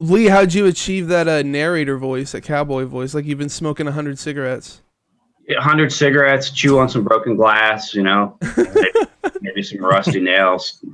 Lee, how'd you achieve that narrator voice, that cowboy voice, like you've been smoking 100 cigarettes? 100 cigarettes, chew on some broken glass, maybe some rusty nails,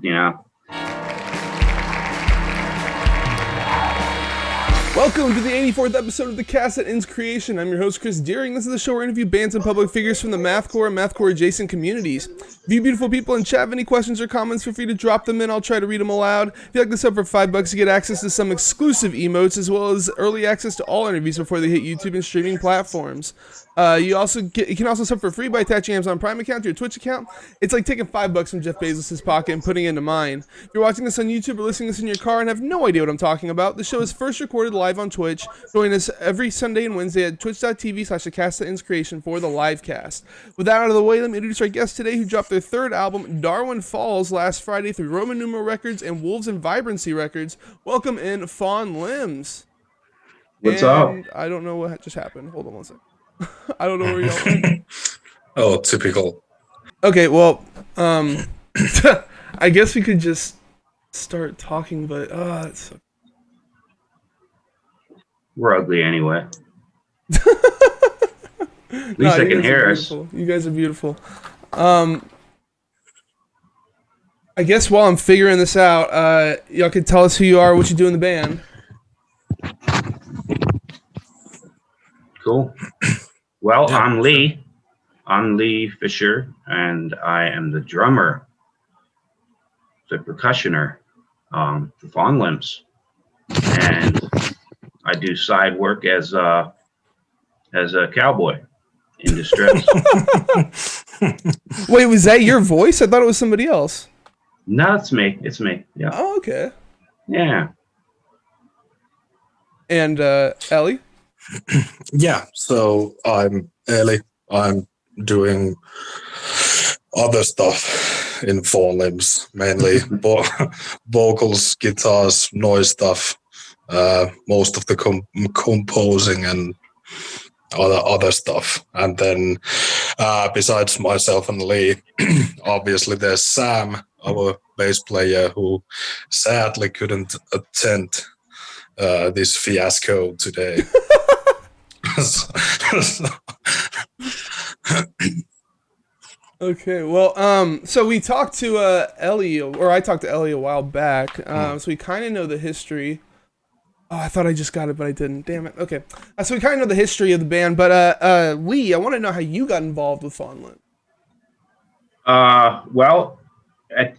Welcome to the 84th episode of the Cast That Ends Creation. I'm your host, Chris Deering. This is the show where I interview bands and public figures from the mathcore and mathcore adjacent communities. If you beautiful people in chat have any questions or comments, feel free to drop them in. I'll try to read them aloud. If you like this up for $5, you get access to some exclusive emotes as well as early access to all interviews before they hit YouTube and streaming platforms. You can also sub for free by attaching Amazon Prime account to your Twitch account. It's like taking $5 from Jeff Bezos' pocket and putting it into mine. If you're watching this on YouTube or listening to this in your car and have no idea what I'm talking about, the show is first recorded live on Twitch. Join us every Sunday and Wednesday at twitch.tv/thecastthatenscreation for the live cast. With that out of the way, let me introduce our guest today who dropped their third album, Darwin Falls, last Friday through Roman Numeral Records and Wolves and Vibrancy Records. Welcome in Fawn Limbs. What's up? I don't know what just happened. Hold on one second. I don't know where y'all went. Oh, typical. Okay, well, I guess we could just start talking, but we're ugly anyway. At least nah, I can hear us. You guys are beautiful. I guess while I'm figuring this out, y'all could tell us who you are, what you do in the band. Cool. Well, yeah. I'm Lee. I'm Lee Fisher, and I am the drummer, the percussioner, for Fawn Limbs, and I do side work as a cowboy in distress. Wait, was that your voice? I thought it was somebody else. No, it's me. It's me. Yeah. Oh, okay. Yeah. And Ellie? Yeah, so I'm Eli. I'm doing other stuff in Fawn Limbs, mainly vocals, guitars, noise stuff, most of the composing and other stuff. And then besides myself and Lee, obviously there's Sam, our bass player, who sadly couldn't attend this fiasco today. Okay, well, so we talked to Ellie, or I talked to Ellie a while back, so we kind of know the history. Oh, I thought I just got it, but I didn't. Damn it. Okay, so we kind of know the history of the band, but Lee, I want to know how you got involved with Fawn Limbs. Well,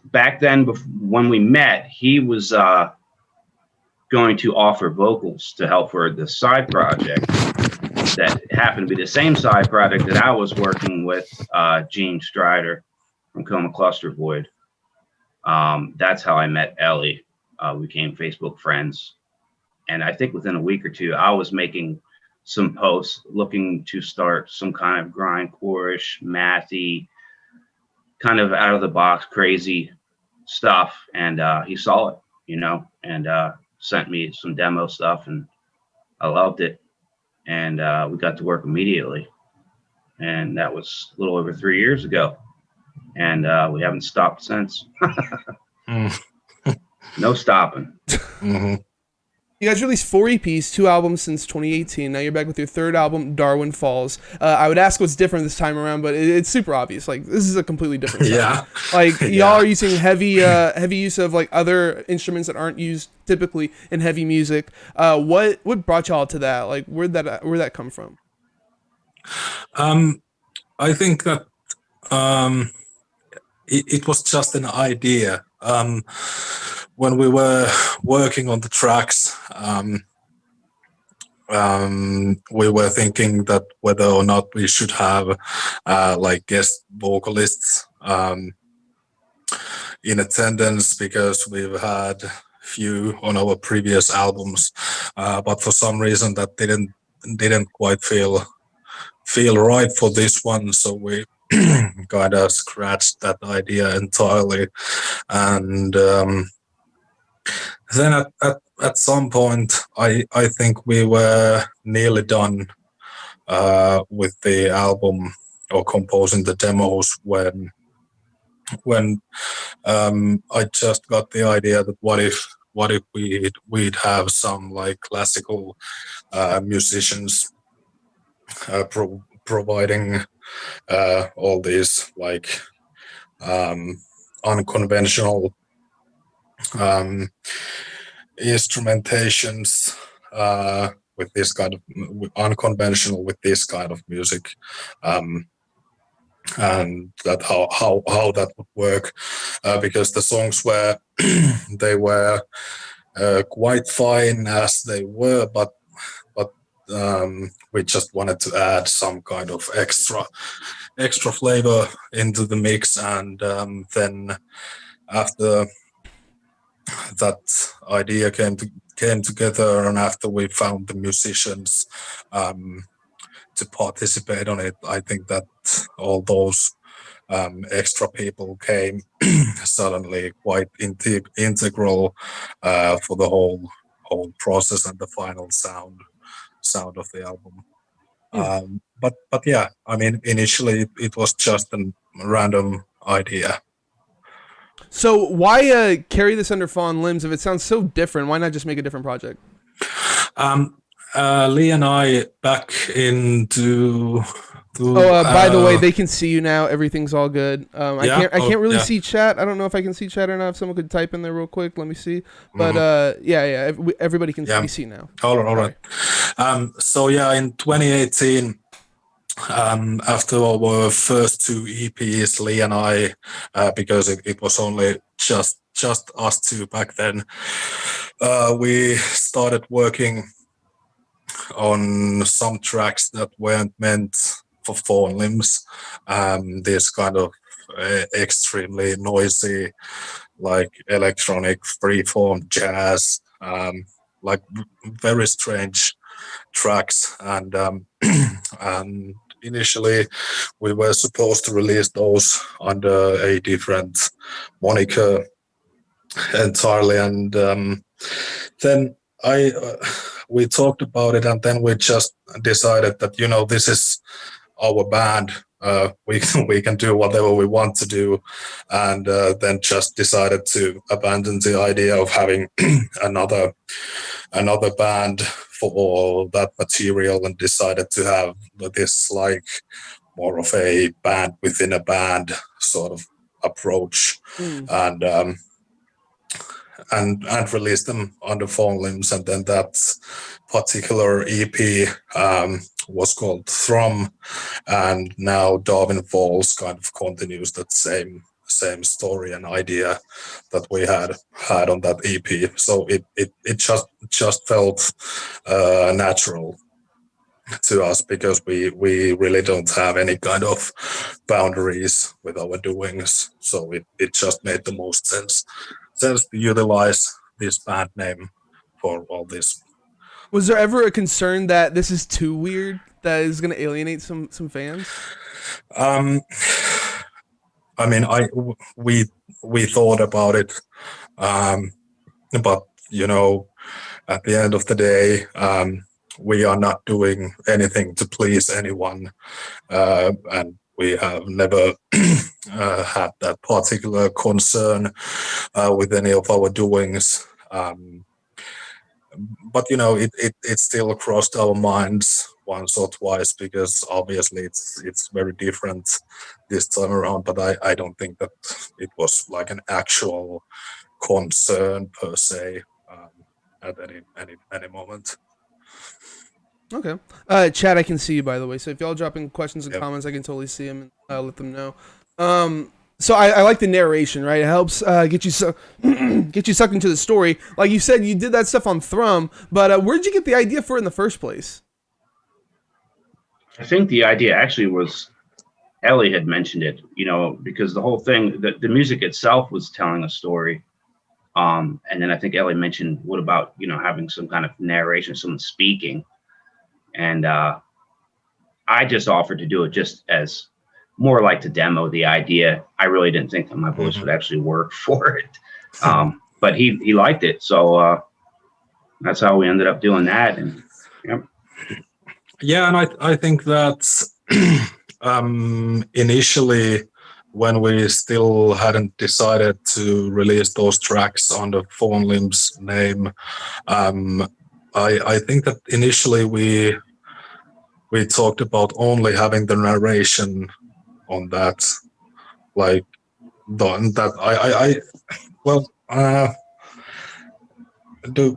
back then, when we met, he was going to offer vocals to help for the side project that happened to be the same side project that I was working with Gene Strider from Coma Cluster Void. That's how I met Ellie. We became Facebook friends. And I think within a week or two, I was making some posts looking to start some kind of grindcore-ish, mathy, kind of out of the box, crazy stuff. And he saw it, and sent me some demo stuff, and I loved it. And we got to work immediately. And that was a little over 3 years ago. And we haven't stopped since. No stopping. Mm-hmm. You guys released 4 EPs, 2 albums since 2018. Now you're back with your third album, Darwin Falls. I would ask what's different this time around, but it's super obvious. Like, this is a completely different sound. Yeah. Like, y'all are using heavy use of like other instruments that aren't used typically in heavy music. What brought y'all to that? Like, where'd that come from? I think that it was just an idea. When we were working on the tracks, we were thinking that whether or not we should have like guest vocalists in attendance, because we've had few on our previous albums, but for some reason that didn't quite feel right for this one, so we kind of scratched that idea entirely. And then at some point, I think we were nearly done with the album or composing the demos when I just got the idea that what if what if we'd have some like classical musicians providing all these like unconventional instrumentations with this kind of unconventional with this kind of music, and that how that would work, because the songs were they were quite fine as they were, but we just wanted to add some kind of extra flavor into the mix, and then after that idea came together, and after we found the musicians to participate on it, I think that all those extra people came suddenly quite integral for the whole process and the final sound of the album. But yeah, I mean, initially it was just a random idea. So why carry this under Fawn Limbs if it sounds so different? Why not just make a different project? Lee and I back into. By the way, they can see you now. Everything's all good. I can't really yeah. see chat. I don't know if I can see chat or not. If someone could type in there real quick, let me see. But everybody can see now. All right. So yeah, in 2018, after our first two EPs, Lee and I, because it was only just us two back then, we started working on some tracks that weren't meant for Fawn Limbs. This kind of extremely noisy, like electronic freeform jazz, like very strange tracks, and initially we were supposed to release those under a different moniker entirely, and then we talked about it, and then we just decided that this is our band. We can do whatever we want to do, and then just decided to abandon the idea of having another band for all that material, and decided to have this like more of a band within a band sort of approach, and release them under Fawn Limbs. And then that particular EP was called Thrum, and now Darwin Falls kind of continues that same story and idea that we had on that EP. So it just felt natural to us, because we really don't have any kind of boundaries with our doings. So it just made the most sense to utilize this band name for all this. Was there ever a concern that this is too weird, that is going to alienate some fans? I mean, we thought about it, but at the end of the day, we are not doing anything to please anyone, and we have never had that particular concern with any of our doings. But it still crossed our minds once or twice, because obviously it's very different this time around. But I don't think that it was like an actual concern per se at any moment. Okay. Chat, I can see you, by the way. So if y'all dropping questions and comments, I can totally see them and let them know. So I like the narration, right? It helps get you sucked into the story. Like you said, you did that stuff on Thrum, but where'd you get the idea for it in the first place? I think the idea actually was, Ellie had mentioned it, because the whole thing, the music itself was telling a story. And then I think Ellie mentioned, what about, having some kind of narration, someone speaking. And I just offered to do it just as more like to demo the idea. I really didn't think that my voice would actually work for it. But he liked it. So that's how we ended up doing that. And yeah, and I think that initially when we still hadn't decided to release those tracks under Fawn Limbs name, I think that initially we talked about only having the narration on that, like that I well do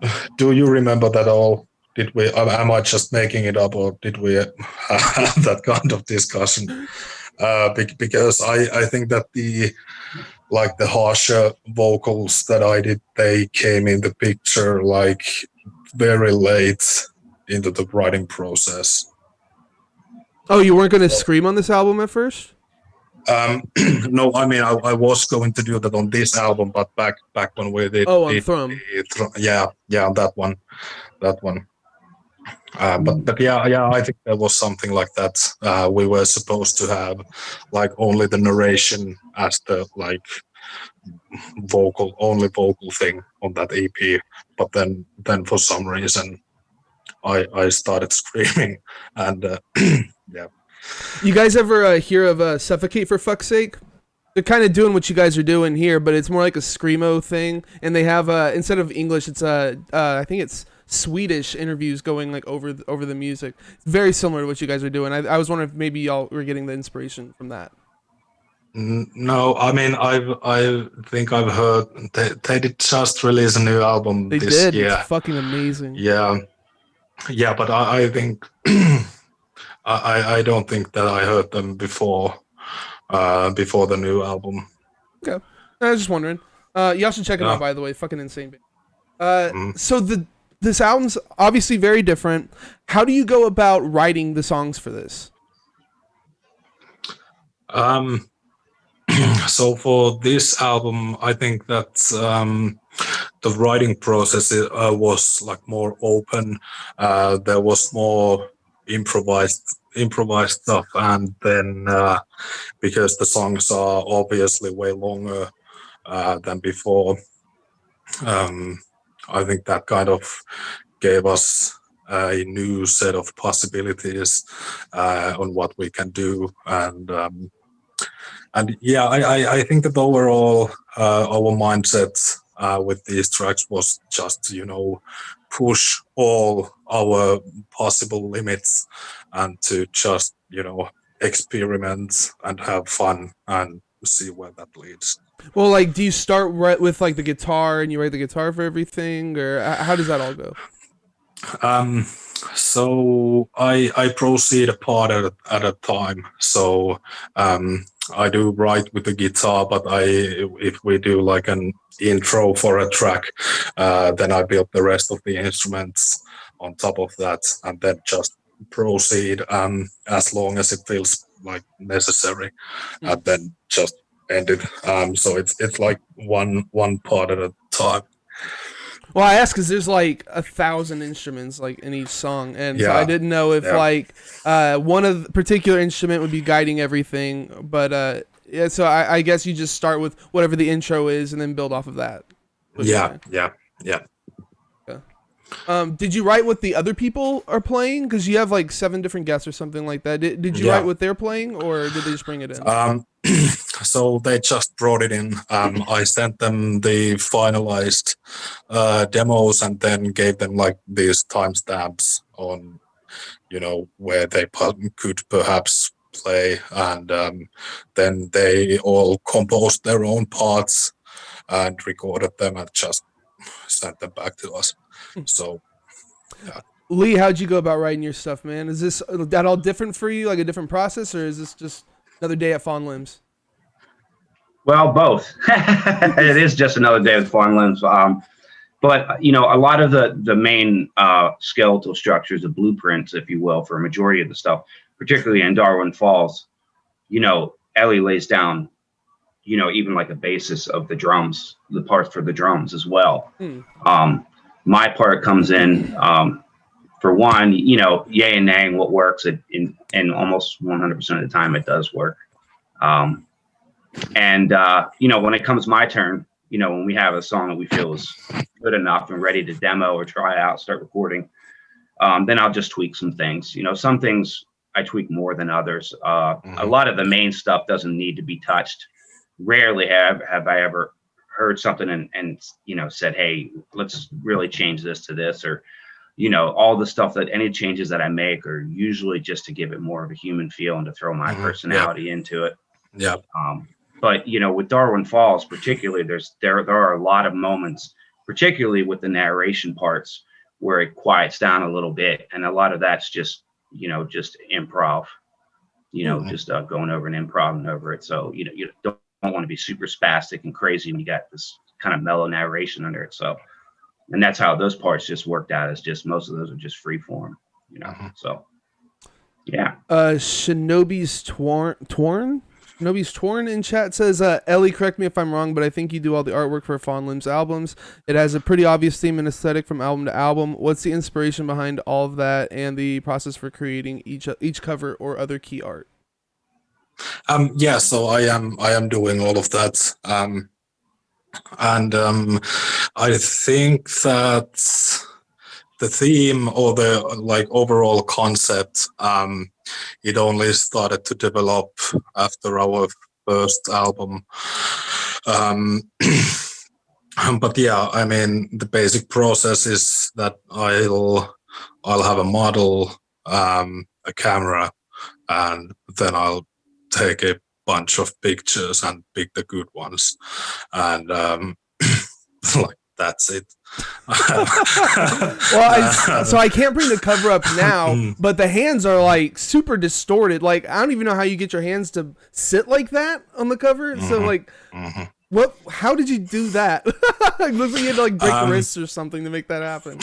you remember that all? Did we? Am I just making it up, or did we have that kind of discussion? Because I think that the harsher vocals that I did, they came in the picture like very late into the writing process. Oh, you weren't going to scream on this album at first? No, I mean I was going to do that on this album, but back when we did. Oh, on Thrum. Yeah, that one. But yeah, I think there was something like that. We were supposed to have like only the narration as the like only vocal thing on that EP. But then for some reason, I started screaming, and yeah. You guys ever hear of Suffocate for Fuck's Sake? They're kind of doing what you guys are doing here, but it's more like a screamo thing. And they have instead of English, it's I think it's Swedish interviews going like over the music. It's very similar to what you guys are doing. I was wondering if maybe y'all were getting the inspiration from that. No, I mean I think I've heard they did just release a new album They this did. year. It's fucking amazing. Yeah, but I think I don't think that I heard them before the new album. Okay, I was just wondering. Y'all should check it out, by the way. Fucking insane. So this album's obviously very different. How do you go about writing the songs for this? So for this album, I think that the writing process was like more open. There was more improvised stuff, and then because the songs are obviously way longer than before, I think that kind of gave us a new set of possibilities on what we can do, and yeah, I think that overall our mindset with these tracks was just push all our possible limits and to just experiment and have fun and see where that leads. Well, like, do you start right with like the guitar and you write the guitar for everything, or how does that all go? So I proceed a part at a time. So I do write with the guitar, but if we do like an intro for a track, then I build the rest of the instruments on top of that, and then just proceed as long as it feels like necessary, and then just end it. So it's like one part at a time. Well, I asked because there's like 1,000 instruments like in each song, and so I didn't know if like one of the particular instrument would be guiding everything. But yeah, so I guess you just start with whatever the intro is and then build off of that. Yeah. Did you write what the other people are playing? Because you have like 7 different guests or something like that. Did you write what they're playing, or did they just bring it in? So they just brought it in. I sent them the finalized demos and then gave them like these timestamps on, where they could perhaps play, and then they all composed their own parts and recorded them and just sent them back to us. So, yeah. Lee, how'd you go about writing your stuff, man? Is this that all different for you, like a different process, or is this just another day at Fawn Limbs? Well, both. It is just another day with Fawn Limbs. But a lot of the main skeletal structures, the blueprints, if you will, for a majority of the stuff, particularly in Darwin Falls, Ellie lays down, even like a basis of the drums, the parts for the drums as well. My part comes in, for one, yay and nay, what works, and almost 100% of the time it does work. And when it comes my turn, when we have a song that we feel is good enough and ready to demo or try out, start recording, then I'll just tweak some things. Some things I tweak more than others. A lot of the main stuff doesn't need to be touched. Rarely have I ever heard something and said, hey, let's really change this to this, or all the stuff that any changes that I make are usually just to give it more of a human feel and to throw my personality into it. Yeah. But with Darwin Falls particularly, there are a lot of moments, particularly with the narration parts, where it quiets down a little bit, and a lot of that's just improv, just going over and improvising over it. So you don't want to be super spastic and crazy when you got this kind of mellow narration under it. So, and that's how those parts just worked out. Is just most of those are just free form, So, yeah. Shinobi's Torn. Shinobi's Torn in chat says, Ellie, correct me if I'm wrong, but I think you do all the artwork for Fawn Limbs albums. It has a pretty obvious theme and aesthetic from album to album. What's the inspiration behind all of that and the process for creating each cover or other key art? So I am doing all of that. And I think that the theme or the overall concept, it only started to develop after our first album. But yeah, I mean, the basic process is that I'll have a model, a camera, and then I'll take a bunch of pictures and pick the good ones, and that's it. So I can't bring the cover up now, but the hands are super distorted. I don't even know how you get your hands to sit like that on the cover. So how did you do that? It looks like you had to break wrists or something to make that happen.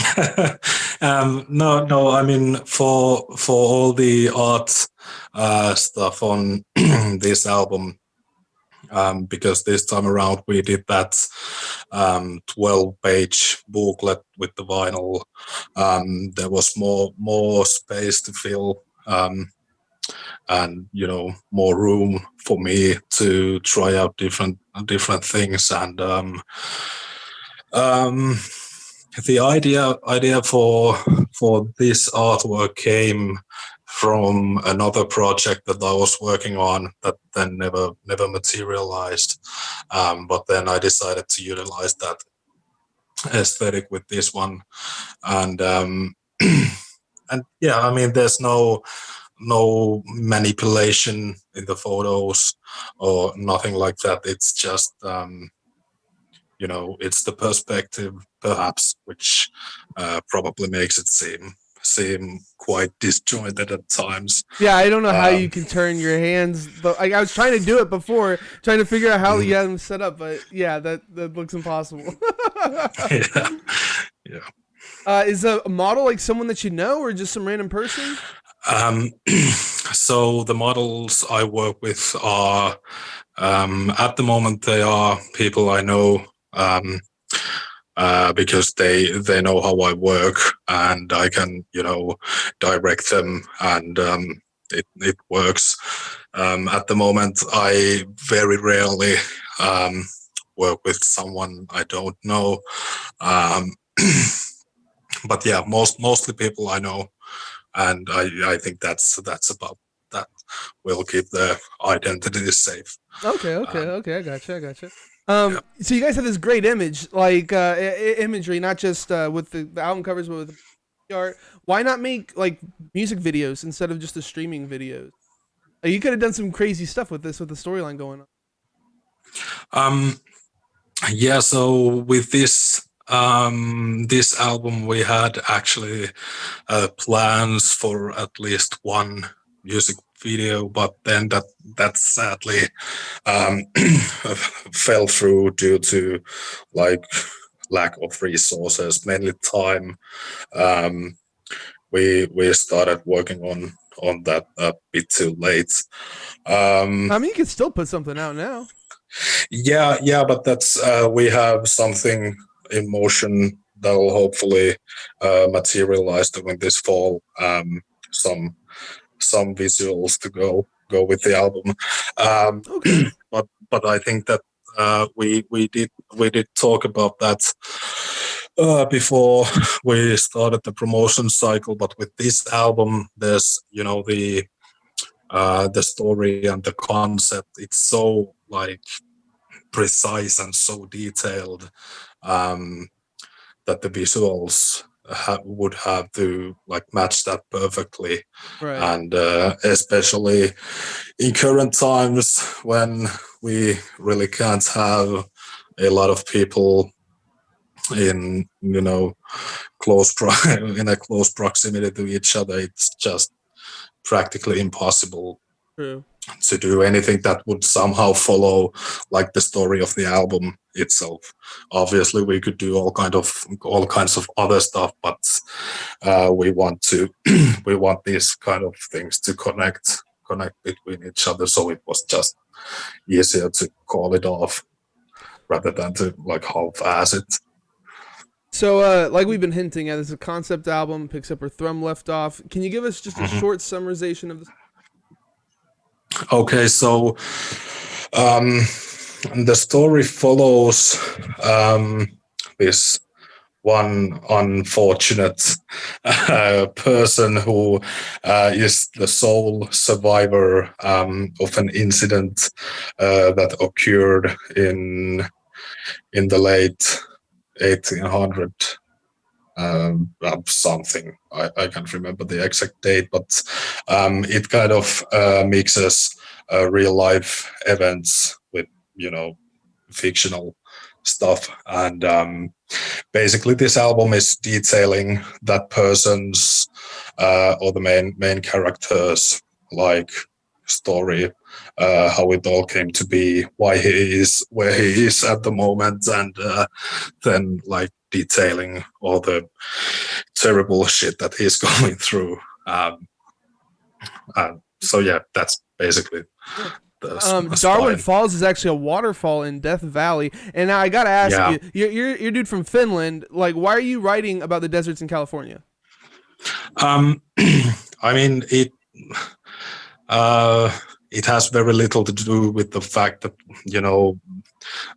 No. I mean, for all the art stuff on this album, because this time around we did that 12-page booklet with the vinyl. There was more space to fill, and more room for me to try out different things. And the idea for this artwork came from another project that I was working on that then never materialized. But then I decided to utilize that aesthetic with this one. And and yeah, I mean, there's no manipulation in the photos or nothing like that. It's just it's the perspective perhaps which probably makes it seem quite disjointed at times. Yeah, I don't know how you can turn your hands, but I was trying to do it before, trying to figure out how you had them set up, but yeah, that looks impossible. Yeah. Is a model someone that you know or just some random person? So the models I work with are at the moment they are people I know, because they know how I work and I can direct them, and it works. At the moment I very rarely work with someone I don't know, but yeah, mostly people I know, and I think that's about that. We'll keep their identities safe. Okay, I gotcha. So you guys have this great image, imagery, not just with the album covers, but with the art. Why not make music videos instead of just the streaming videos? You could have done some crazy stuff with this, with the storyline going on. Yeah. So with this album, we had actually plans for at least one music video, but then that sadly fell through due to lack of resources, mainly time. We started working on that a bit too late. I mean, you can still put something out now. Yeah, but that's we have something in motion that will hopefully materialize during this fall. Some visuals to go with the album. Okay. But I think that we did talk about that before we started the promotion cycle. But with this album, there's the the story and the concept, it's so like precise and so detailed, that the visuals would have to like match that perfectly. Right. And especially in current times when we really can't have a lot of people in in a close proximity to each other, it's just practically impossible True. to do anything that would somehow follow like the story of the album itself. Obviously we could do all kinds of other stuff, but we want to we want these kind of things to connect between each other, so it was just easier to call it off rather than to like half-ass it. So, like we've been hinting at, this is a concept album, picks up where Thrum left off. Can you give us just a short summarization of this? Okay, so the story follows this one unfortunate person who is the sole survivor of an incident that occurred in the late 1800 something. I can't remember the exact date, but it kind of mixes real life events with fictional stuff. And basically this album is detailing that person's or the main character's like story, how it all came to be, why he is where he is at the moment, and then like detailing all the terrible shit that he's going through. So yeah, that's basically the Darwin spine. Falls is actually a waterfall in Death Valley, and now I gotta ask Yeah. you're dude from Finland. Like, why are you writing about the deserts in California? I mean, it has very little to do with the fact that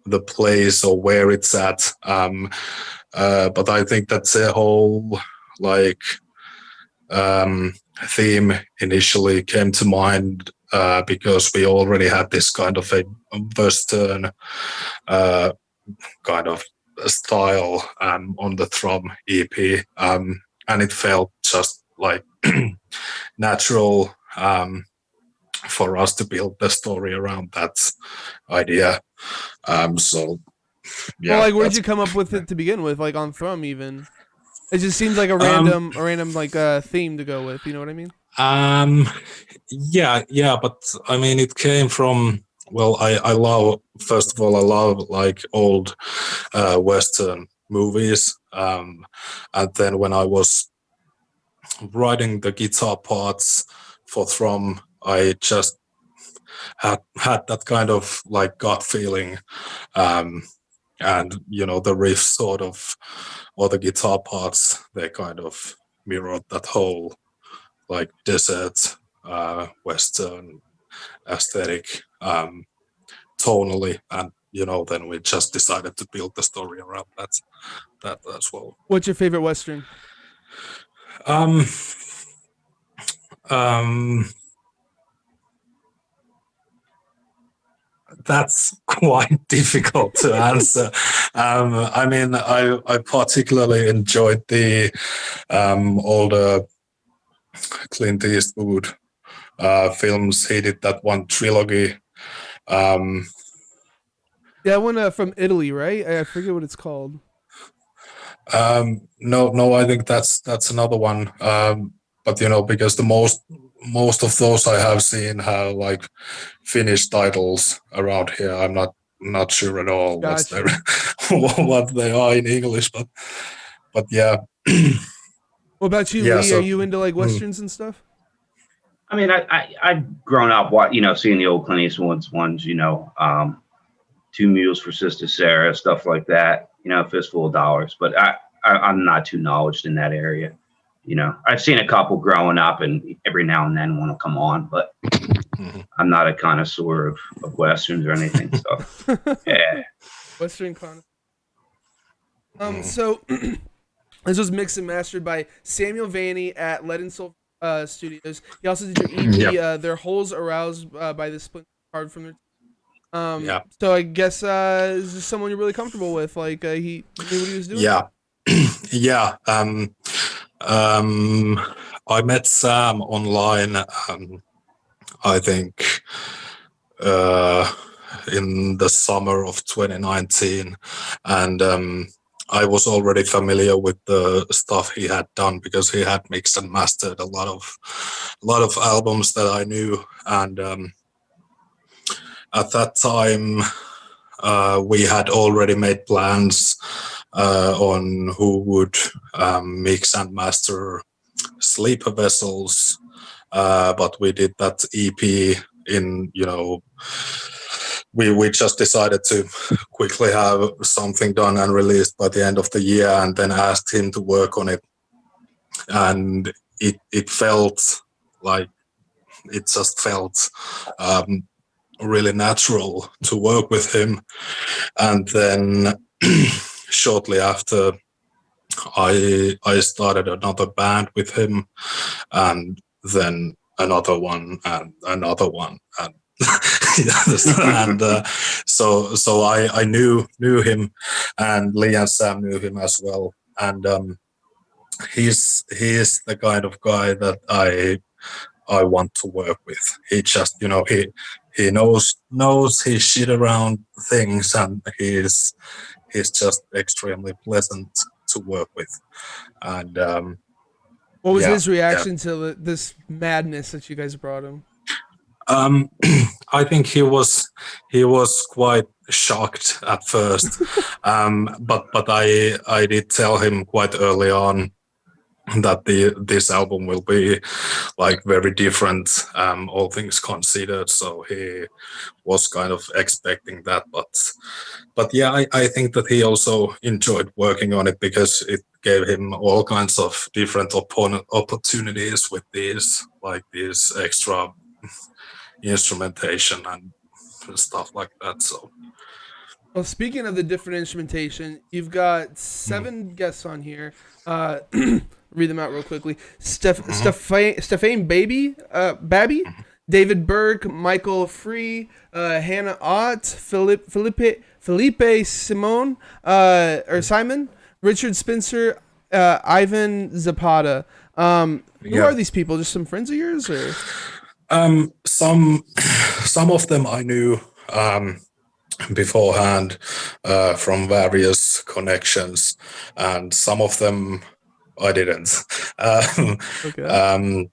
the place or where it's at. But I think that's a whole like theme initially came to mind because we already had this kind of a Western kind of style on the Thrum EP, and it felt just like natural for us to build the story around that idea. So yeah. Well, like, where'd you come up with it to begin with? Like on Thrum, even. It just seems like a random like theme to go with. You know what I mean? Yeah, but I mean, it came from. Well, I love, first of all, I love like old Western movies, and then when I was writing the guitar parts for Thrum, I just had that kind of like gut feeling, and the riffs sort of, or the guitar parts, they kind of mirrored that whole like desert Western aesthetic tonally, and then we just decided to build the story around that as well. What's your favorite Western? That's quite difficult to answer. I mean, I particularly enjoyed the older Clint Eastwood films. He did that one trilogy. Yeah, one from Italy, right? I forget what it's called. No, I think that's another one. But because the most of those I have seen have like Finnish titles around here. I'm not sure at all Gotcha. what they are in English, but yeah. What about you, Yeah, Lee? so- Are you into like Westerns and stuff? I mean, I've grown up, seeing the old Clint Eastwood ones, Two Mules for Sister Sarah, stuff like that, Fistful of Dollars. But I'm not too knowledgeable in that area. I've seen a couple growing up, and every now and then one will come on, but I'm not a connoisseur of Westerns or anything. So, yeah. Western con. So this was mixed and mastered by Samuel Vanny at Lead and Soul Studios. He also did your EP, Yeah, Their Holes Aroused by the Splinter Card from their. yeah, So I guess is this someone you're really comfortable with? Like he knew what he was doing. yeah, yeah. Um, I met Sam online. I think uh, in the summer of 2019, and I was already familiar with the stuff he had done because he had mixed and mastered a lot of albums that I knew, and at that time we had already made plans on who would mix and master Sleeper Vessels, but we did that EP in, we just decided to quickly have something done and released by the end of the year, and then asked him to work on it, and it felt like it just felt really natural to work with him. And then shortly after, I started another band with him, and then another one and another one, and yes, and so I knew him, and Lee and Sam knew him as well, and he's the kind of guy that I want to work with. He just, he knows his shit around things, and he's just extremely pleasant to work with. And What was yeah, his reaction to this madness that you guys brought him? um, I think he was quite shocked at first, but I did tell him quite early on that this album will be like very different, all things considered. So he was kind of expecting that, but yeah, I think that he also enjoyed working on it because it gave him all kinds of different opportunities with these extra instrumentation and stuff like that. So Well, speaking of the different instrumentation, you've got mm, 7 guests on here. Read them out real quickly. mhm, Stephane Babby, mhm. David Burke, Michael Free, Hannah Ott, Felipe Simone, or Simon, Richard Spencer, Ivan Zapata. Who Yeah. are these people? Just some friends of yours, or? Some some of them I knew beforehand from various connections, and some of them I didn't. Um, Okay. um,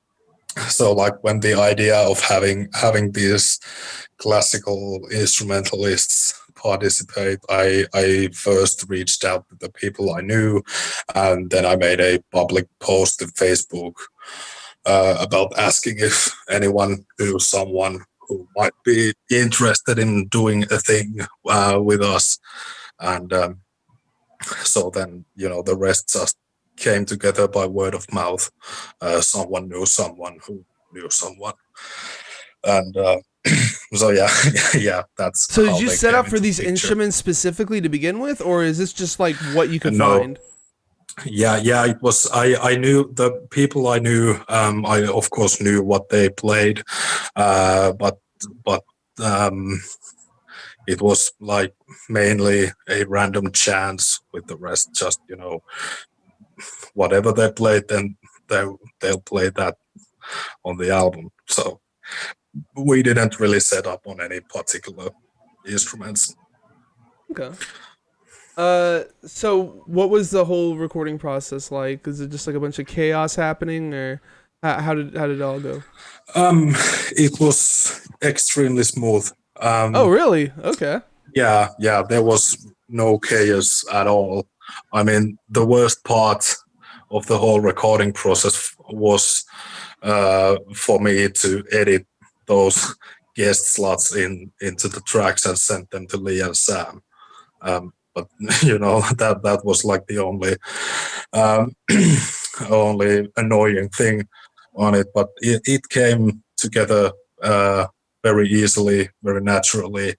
so like when the idea of having these classical instrumentalists participate, I first reached out to the people I knew, and then I made a public post to Facebook about asking if anyone knew someone who might be interested in doing a thing with us. And so then, the rest just came together by word of mouth. Someone knew someone who knew someone. And so, yeah, yeah, that's So did how you they set came up for into the these picture. instruments specifically to begin with, or is this just like what you could No, find? yeah, it was. I knew the people I knew. I of course knew what they played, but um, it was like mainly a random chance with the rest. Just whatever they played, then they'll play that on the album. So we didn't really set up on any particular instruments. Okay. So what was the whole recording process like? Is it just like a bunch of chaos happening, or how did it all go? Um, it was extremely smooth. Oh, Um, really? Okay. yeah, there was no chaos at all. I mean, the worst part of the whole recording process was for me to edit those guest slots into the tracks and send them to Lee and Sam. But that was like the only um, only annoying thing on it. But it came together very easily, very naturally.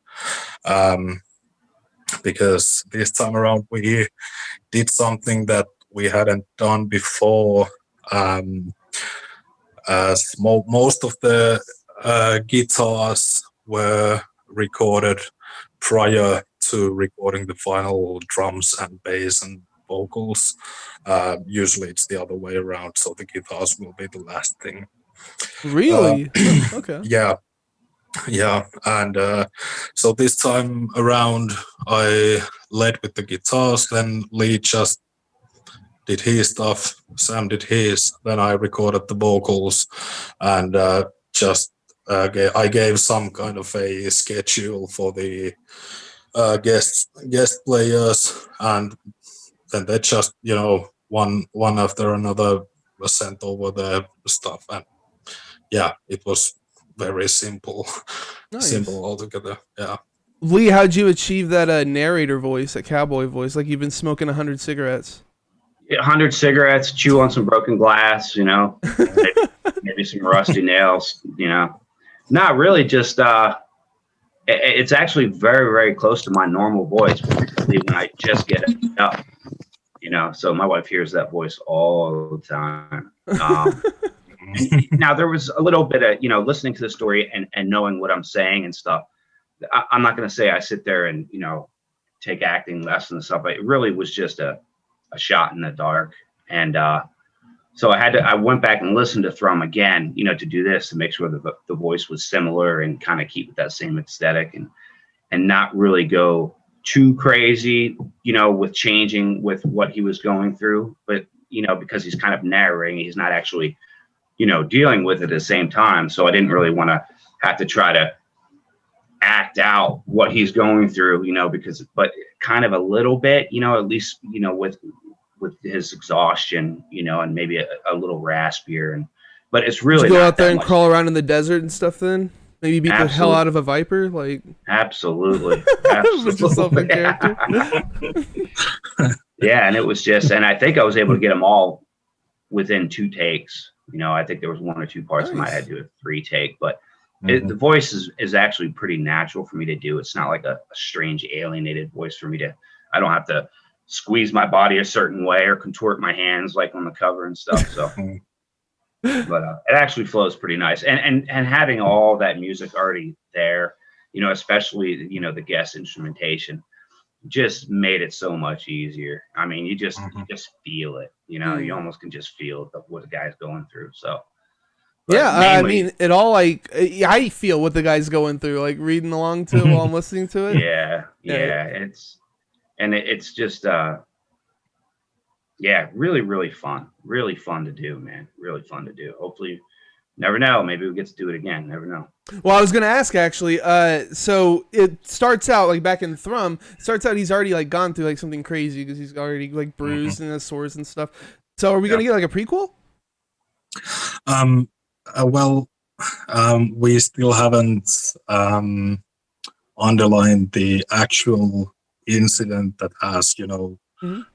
Um, because this time around we did something that we hadn't done before. Um, as most of the guitars were recorded prior to recording the final drums and bass and vocals. Usually it's the other way around, so the guitars will be the last thing. Really? Okay. Yeah, and so this time around I led with the guitars, then Lee just did his stuff, Sam did his, then I recorded the vocals, and I gave some kind of a schedule for the guest players, and then they just, one after another sent over their stuff, and yeah, it was very simple. Nice. Simple altogether. Yeah. Lee, how'd you achieve that narrator voice, that cowboy voice, like you've been smoking 100 cigarettes? 100 cigarettes, chew on some broken glass, maybe some rusty nails, Not really, just it's actually very, very close to my normal voice, particularly when I just get it up, so my wife hears that voice all the time. Now, there was a little bit of, listening to the story and knowing what I'm saying and stuff. I'm not going to say I sit there and, take acting lessons and stuff. It really was just a shot in the dark. And so I went back and listened to Thrum again, to do this, to make sure that the voice was similar and kind of keep that same aesthetic and not really go too crazy, with changing with what he was going through. But, because he's kind of narrating, he's not actually dealing with it at the same time. So I didn't really want to have to try to act out what he's going through, but kind of a little bit, at least, with his exhaustion, and maybe a little raspier. But it's really Did you go out there and crawl around in the desert and stuff then? Maybe beat the hell out of a viper? Like Absolutely. Put yourself in character. Yeah, and it was and I think I was able to get them all within 2 takes. I think there was 1 or 2 parts I might have to do a 3 take, but the voice is actually pretty natural for me to do. It's not like a strange alienated voice for me I don't have to squeeze my body a certain way or contort my hands like on the cover and stuff. So, but it actually flows pretty nice. And having all that music already there, especially, the guest instrumentation, just made it so much easier. I mean, you just feel it, you almost can just feel what the guy's going through. So yeah, mainly, I mean, it all I feel what the guy's going through, like reading along to while I'm listening to it. Yeah. It's just really, really fun to do, man. Really fun to do. Hopefully, never know. Maybe we get to do it again. Never know. Well, I was gonna ask actually. So it starts out like back in Thrum. Starts out he's already like gone through like something crazy because he's already like bruised and has sores and stuff. So are we gonna get like a prequel? We still haven't underlined the actual incident that has,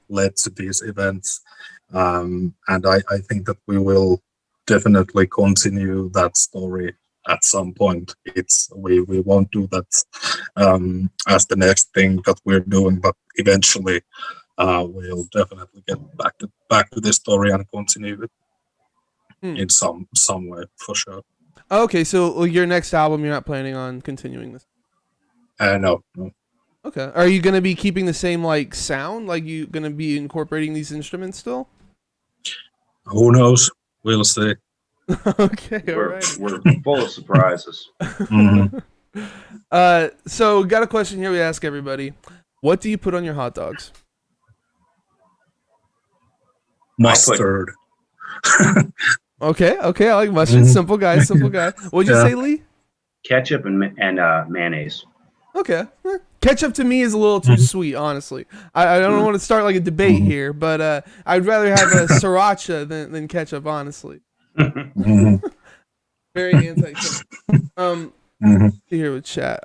led to these events. And I think that we will definitely continue that story at some point. We won't do that as the next thing that we're doing, but eventually we'll definitely get back to this story and continue it in some way for sure. Okay, so your next album, you're not planning on continuing this? No. Okay. Are you going to be keeping the same like sound? Like you going to be incorporating these instruments still? Who knows? We'll see. Okay, all we're, right. We're full of surprises. So got a question here we ask everybody. What do you put on your hot dogs? Mustard. Okay, I like mustard. Simple guy. What'd you say, Lee? Ketchup and mayonnaise. Okay. Ketchup to me is a little too sweet, honestly. I don't want to start like a debate here, but I'd rather have a sriracha than ketchup, honestly. Very anti-ketchup. Here with chat.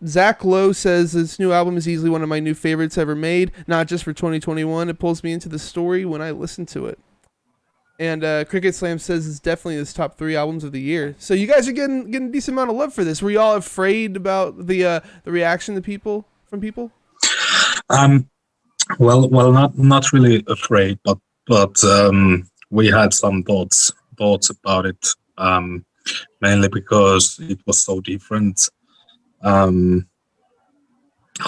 Zach Lowe says this new album is easily one of my new favorites ever made, not just for 2021. It pulls me into the story when I listen to it. And Cricket Slam says it's definitely his top 3 albums of the year. So you guys are getting a decent amount of love for this. Were you all afraid about the reaction from people? Well, not really afraid, but we had some thoughts thoughts about it, mainly because it was so different.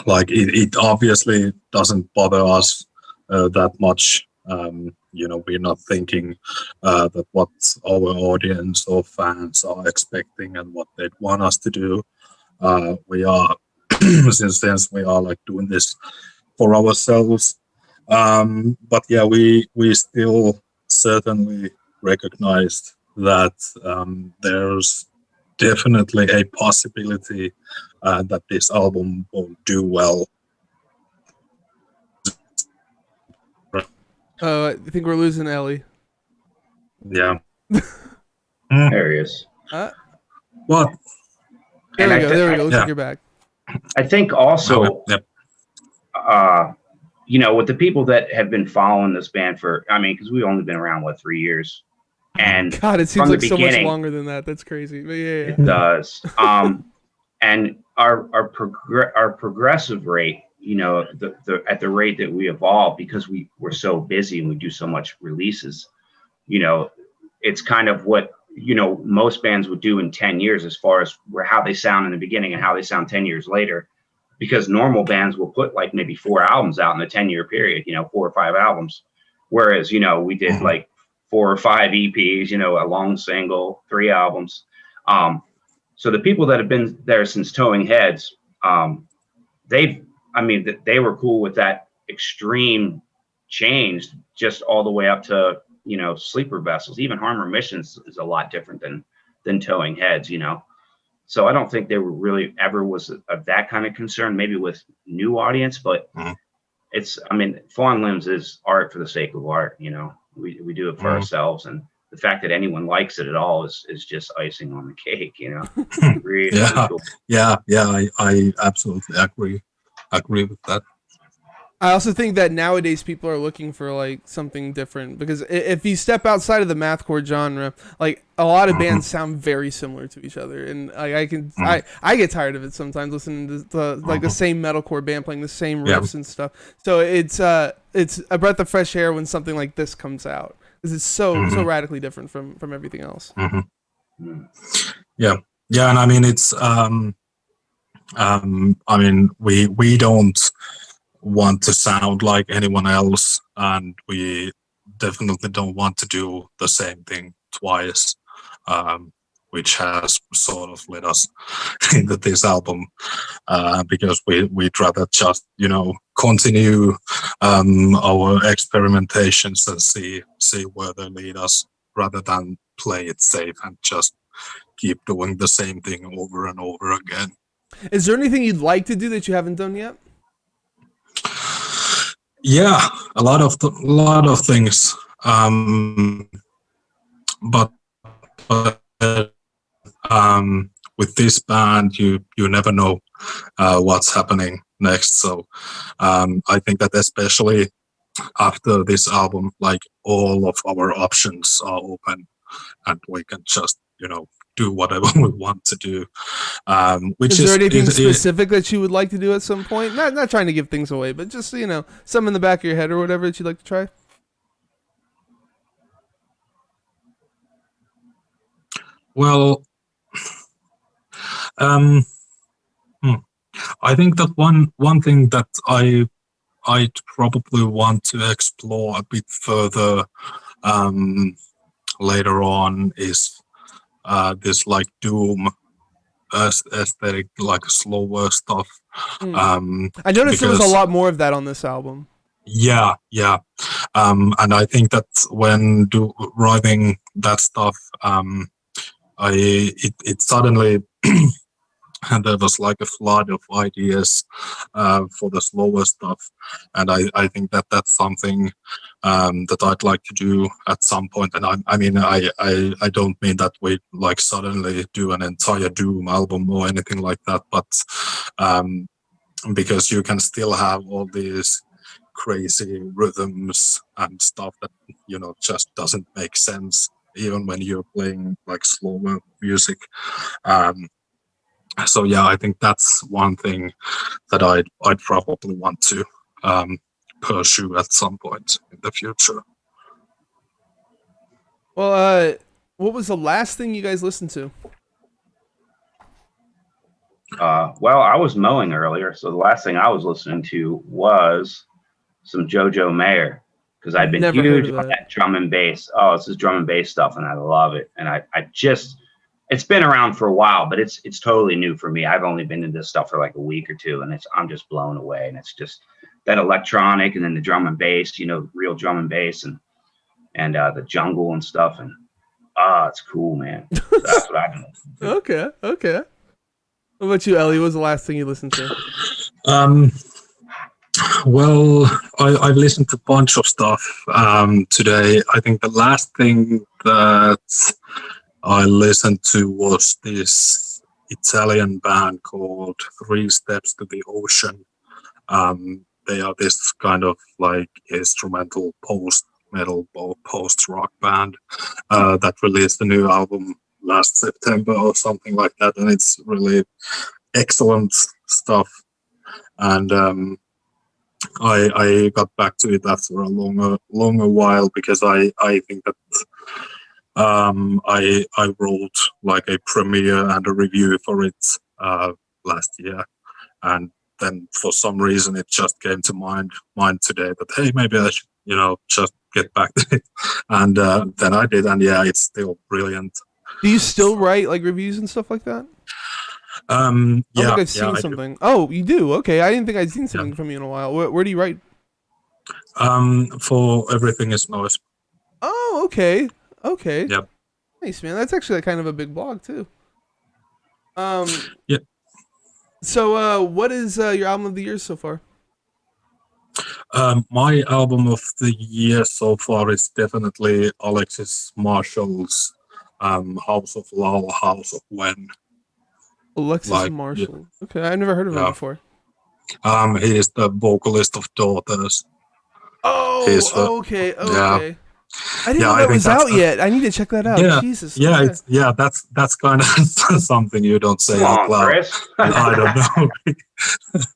Like it obviously doesn't bother us that much. We're not thinking that what our audience or fans are expecting and what they'd want us to do. We are, since we are like doing this for ourselves. But yeah, we still certainly recognized that there's definitely a possibility that this album won't do well. I think we're losing Ellie. Yeah. There he is. What? There we go. There we go. Looks Yeah. like you're back. I think also, Yep. With the people that have been following this band for, because we've only been around, 3 years? And God, it seems from like the so much beginning, longer than that. That's crazy. But yeah. it does. And our progressive rate, at the rate that we evolve, because we're so busy and we do so much releases, it's kind of what most bands would do in 10 years as far as how they sound in the beginning and how they sound 10 years later, because normal bands will put like maybe 4 albums out in a 10-year period, 4 or 5 albums, whereas we did like 4 or 5 EPs, a long single, 3 albums. So the people that have been there since Towing Heads, they were cool with that extreme change, just all the way up to Sleeper Vessels. Even Harmer Missions is a lot different than Towing Heads, So I don't think there really ever was of that kind of concern, maybe with new audience, but it's, Fawn Limbs is art for the sake of art, we do it for ourselves, and the fact that anyone likes it at all is just icing on the cake, Really cool. Yeah, I absolutely agree with that. I also think that nowadays people are looking for like something different, because if you step outside of the mathcore genre, like a lot of bands sound very similar to each other, and I get tired of it sometimes, listening to like the same metalcore band playing the same riffs and stuff. So it's a breath of fresh air when something like this comes out, because it's so radically different from everything else. Yeah, and it's we don't want to sound like anyone else, and we definitely don't want to do the same thing twice, which has sort of led us into this album, because we'd rather just continue our experimentations and see where they lead us, rather than play it safe and just keep doing the same thing over and over again. Is there anything you'd like to do that you haven't done yet? Yeah, a lot of things, but with this band, you never know what's happening next. So I think that especially after this album, like, all of our options are open, and we can just do whatever we want to do. Which is there anything specific that you would like to do at some point? Not trying to give things away, but just some in the back of your head or whatever that you'd like to try. Well, I think that one thing that I'd probably want to explore a bit further later on is this like doom aesthetic, like slower stuff. I noticed there was a lot more of that on this album. Yeah. And I think that when writing that stuff, it suddenly and there was like a flood of ideas for the slower stuff, and I think that that's something that I'd like to do at some point. And I don't mean that we like suddenly do an entire doom album or anything like that, but because you can still have all these crazy rhythms and stuff that just doesn't make sense even when you're playing like slower music. So yeah, I think that's one thing that I'd probably want to pursue at some point in the future. Well, What was the last thing you guys listened to? Well, I was mowing earlier, so the last thing I was listening to was some JoJo Mayer because I've been Never heard huge of on that. that drum and bass. Oh, it's this drum and bass stuff, and I love it. And I just, it's been around for a while, but it's totally new for me. I've only been into this stuff for like a week or two, and I'm just blown away. And it's just that electronic, and then the drum and bass, real drum and bass, and the jungle and stuff, and it's cool, man. So that's what I've been listening to. Okay. What about you, Ellie? What was the last thing you listened to? Well, I've listened to a bunch of stuff today. I think the last thing that I listened to was this Italian band called Three Steps to the Ocean. They are this kind of like instrumental post-metal, post-rock band that released a new album last September or something like that, and it's really excellent stuff. And I got back to it after a longer while because I think that I wrote like a premiere and a review for it last year, and then for some reason it just came to mind today that hey, maybe I should just get back to it, and then I did, and yeah, it's still brilliant. Do you still write like reviews and stuff like that? Yeah, I think I've seen something. Oh, you do? Okay, I didn't think I'd seen something Yeah. from you in a while. Where do you write? For Everything Is Noise. Oh, okay. Yep. Nice, man. That's actually kind of a big blog too. Yeah. So, what is your album of the year so far? My album of the year so far is definitely Alexis Marshall's House of Lull, House of When. Alexis Marshall. Yeah. Okay, I've never heard of him before. He is the vocalist of Daughters. Oh, okay. Yeah. I didn't know that was out yet. I need to check that out. Yeah, Jesus. Yeah, okay. That's kind of something you don't say out loud. Chris. I don't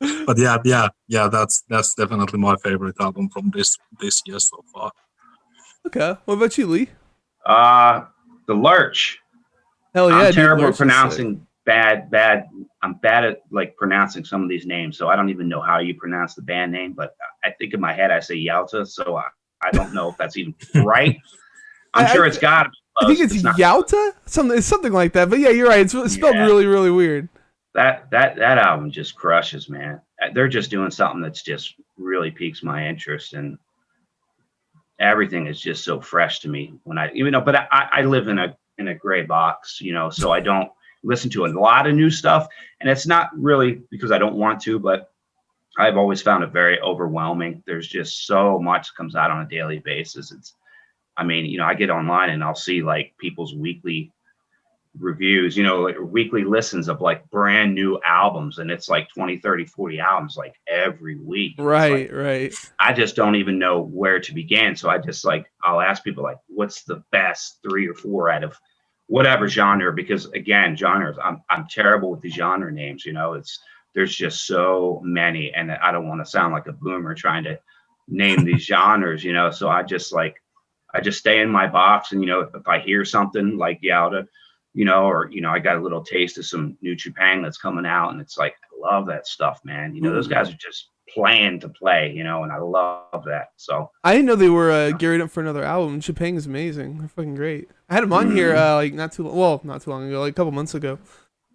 know. But yeah, that's definitely my favorite album from this year so far. Okay. What about you, Lee? The Lurch. Hell yeah, I'm terrible Lurch at pronouncing bad. I'm bad at like pronouncing some of these names, so I don't even know how you pronounce the band name. But I think in my head I say Yalta, so I don't know if that's even right. I'm sure it's got to be close. I think it's Yalta, something like that. But yeah, you're right. It's spelled really, really weird. That album just crushes, man. They're just doing something that's just really piques my interest, and everything is just so fresh to me. But I live in a gray box, so I don't listen to a lot of new stuff, and it's not really because I don't want to, but I've always found it very overwhelming. There's just so much that comes out on a daily basis. I get online and I'll see like people's weekly reviews, like weekly listens of like brand new albums, and it's like 20, 30, 40 albums like every week. Right. I just don't even know where to begin. So I'll ask people like, what's the best 3 or 4 out of whatever genre? Because again, genres, I'm terrible with the genre names, there's just so many, and I don't want to sound like a boomer trying to name these genres, so I just stay in my box, and if I hear something like Yalta, or I got a little taste of some new Chupang that's coming out, and it's like, I love that stuff, man. Those guys are just playing to play, and I love that. So I didn't know they were gearing up for another album. Chupang is amazing. They're fucking great. I had them on here like not too long ago, like a couple months ago.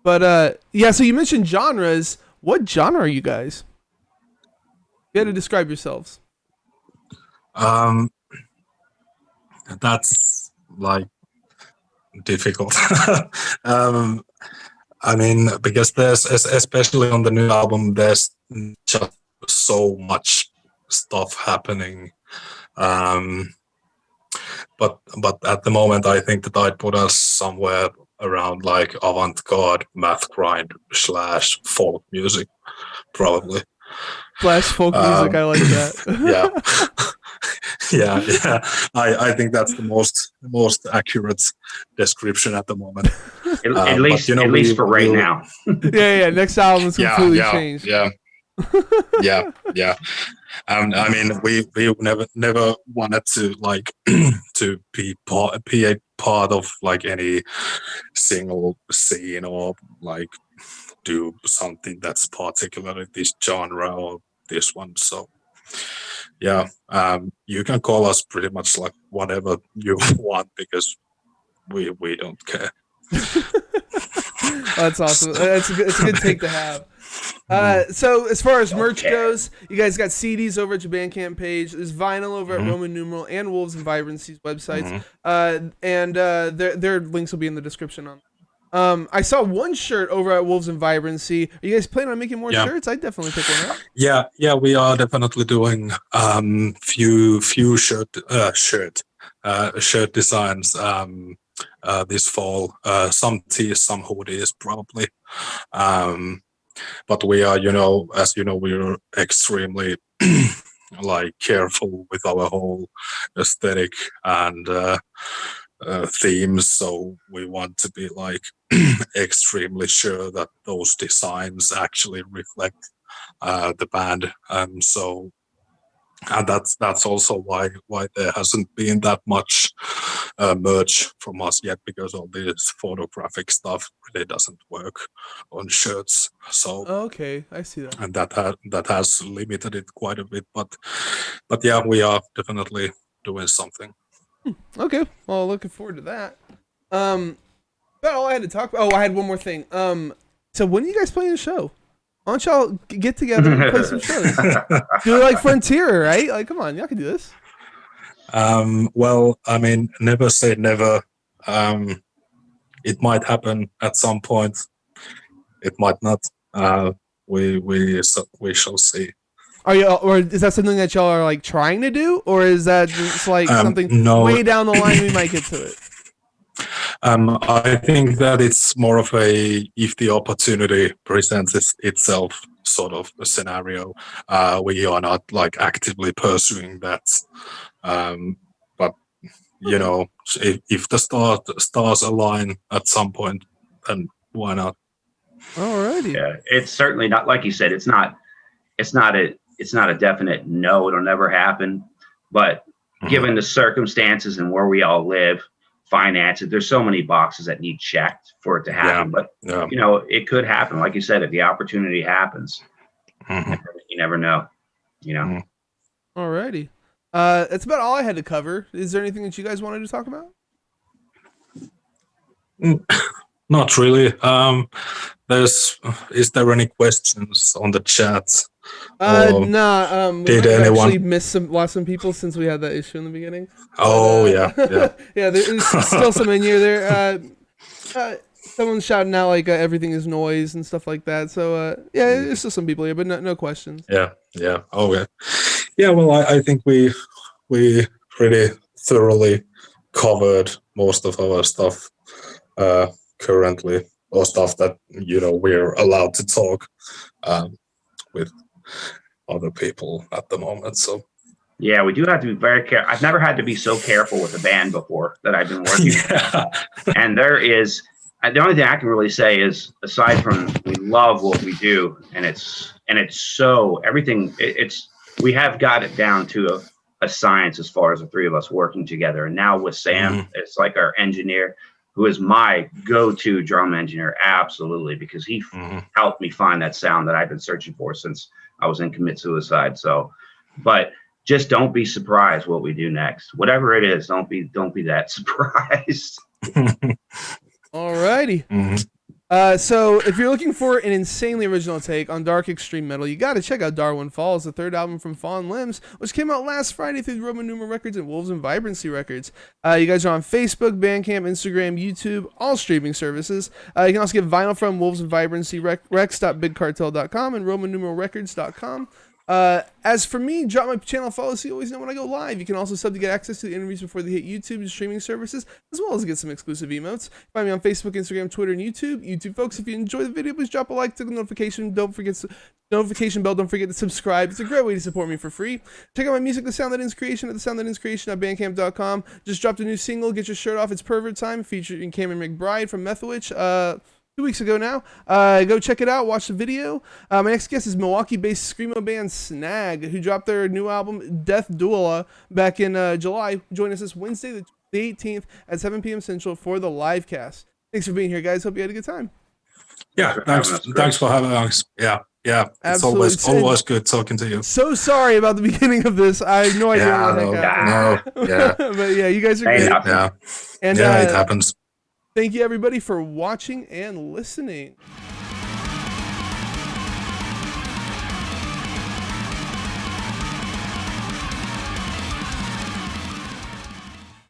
But yeah, so you mentioned genres. What genre are you guys? You had to describe yourselves. That's like difficult. Because there's, especially on the new album, there's just so much stuff happening. But at the moment, I think that I'd put us somewhere around like avant-garde, math grind / folk music, probably. / folk music, I like that. Yeah. I think that's the most accurate description at the moment. At least for right now. Yeah. Next album is completely changed. Yeah. We never wanted to like to be part of like any single scene or like do something that's particularly this genre or this one. So yeah, you can call us pretty much like whatever you want because we don't care. That's awesome. It's a good take to have. So as far as merch goes, you guys got CDs over at your Bandcamp page. There's vinyl over at Roman Numeral and Wolves and Vibrancy's websites. And their links will be in the description on. I saw one shirt over at Wolves and Vibrancy. Are you guys planning on making more shirts? I'd definitely pick one up. Yeah, we are definitely doing few shirt designs this fall. Some tees, some hoodies, probably. But we are, as you know, we're extremely like careful with our whole aesthetic and themes. So we want to be like extremely sure that those designs actually reflect the band. And that's also why there hasn't been that much merch from us yet, because all this photographic stuff really doesn't work on shirts. So okay, I see that. And that has limited it quite a bit. But yeah, we are definitely doing something. Okay, well, looking forward to that. But all I had to talk about. Oh, I had one more thing. So when are you guys playing the show? Why don't y'all get together and play some shows? Do it like Frontier, right? Like, come on, y'all can do this. Well, I mean, never say never. It might happen at some point. It might not. We shall see. Are you, or is that something that y'all are like trying to do, or is that just like something way down the line we might get to it? I think that it's more of a if the opportunity presents itself sort of a scenario. We are not like actively pursuing that. But if the stars align at some point, then why not? Alrighty. Yeah, it's certainly not, like you said, it's not a definite no, it'll never happen. But given the circumstances and where we all live, finances, there's so many boxes that need checked for it to happen. But it could happen. Like you said, if the opportunity happens, you never know. Alrighty. That's about all I had to cover. Is there anything that you guys wanted to talk about? Not really. Is there any questions on the chat? Nah. Did we anyone actually lost some people since we had that issue in the beginning? Yeah. Yeah. There's still some in here. There. Someone's shouting out like everything is noise and stuff like that. So yeah, there's still some people here, but no questions. Yeah. Okay. Yeah. Well, I think we pretty thoroughly covered most of our stuff currently, or stuff that we're allowed to talk with other people at the moment. So yeah, we do have to be very careful. I've never had to be so careful with a band before that I've been working with. And there is, the only thing I can really say is, aside from we love what we do, and it's so everything, we have got it down to a science as far as the three of us working together. And now with Sam, it's like our engineer, who is my go-to drum engineer, absolutely, because he helped me find that sound that I've been searching for since I was in commit suicide. So, but just don't be surprised what we do next. Whatever it is, don't be that surprised. Alrighty. So if you're looking for an insanely original take on dark extreme metal, you got to check out Darwin Falls, the third album from Fawn Limbs, which came out last Friday through Roman Numeral Records and Wolves and Vibrancy Records. You guys are on Facebook, Bandcamp, Instagram, YouTube, all streaming services. You can also get vinyl from Wolves and Vibrancy, rex.bigcartel.com and romannumeralrecords.com. As for me, drop my channel follow so you always know when I go live. You can also sub to get access to the interviews before they hit YouTube and streaming services, as well as get some exclusive emotes. Find me on Facebook, Instagram, Twitter, and YouTube. YouTube folks, if you enjoy the video, please drop a like, click the notification. Don't forget notification bell. Don't forget to subscribe. It's a great way to support me for free. Check out my music, The Sound That Ends Creation, at thesoundthatendskreation.bandcamp.com. Just dropped a new single, Get Your Shirt Off. It's Pervert Time, featuring Cameron McBride from Methwitch. 2 weeks ago now. Go check it out. Watch the video. My next guest is Milwaukee-based screamo band Snag, who dropped their new album Death Duela back in July. Join us this Wednesday, the the 18th at 7 p.m. Central for the live cast. Thanks for being here, guys. Hope you had a good time. Yeah, thanks for having us. Yeah. It's always good talking to you. So sorry about the beginning of this. I have no idea what the heck happened. No, yeah. But yeah, you guys are great. Yeah. And it happens. thank you everybody for watching and listening.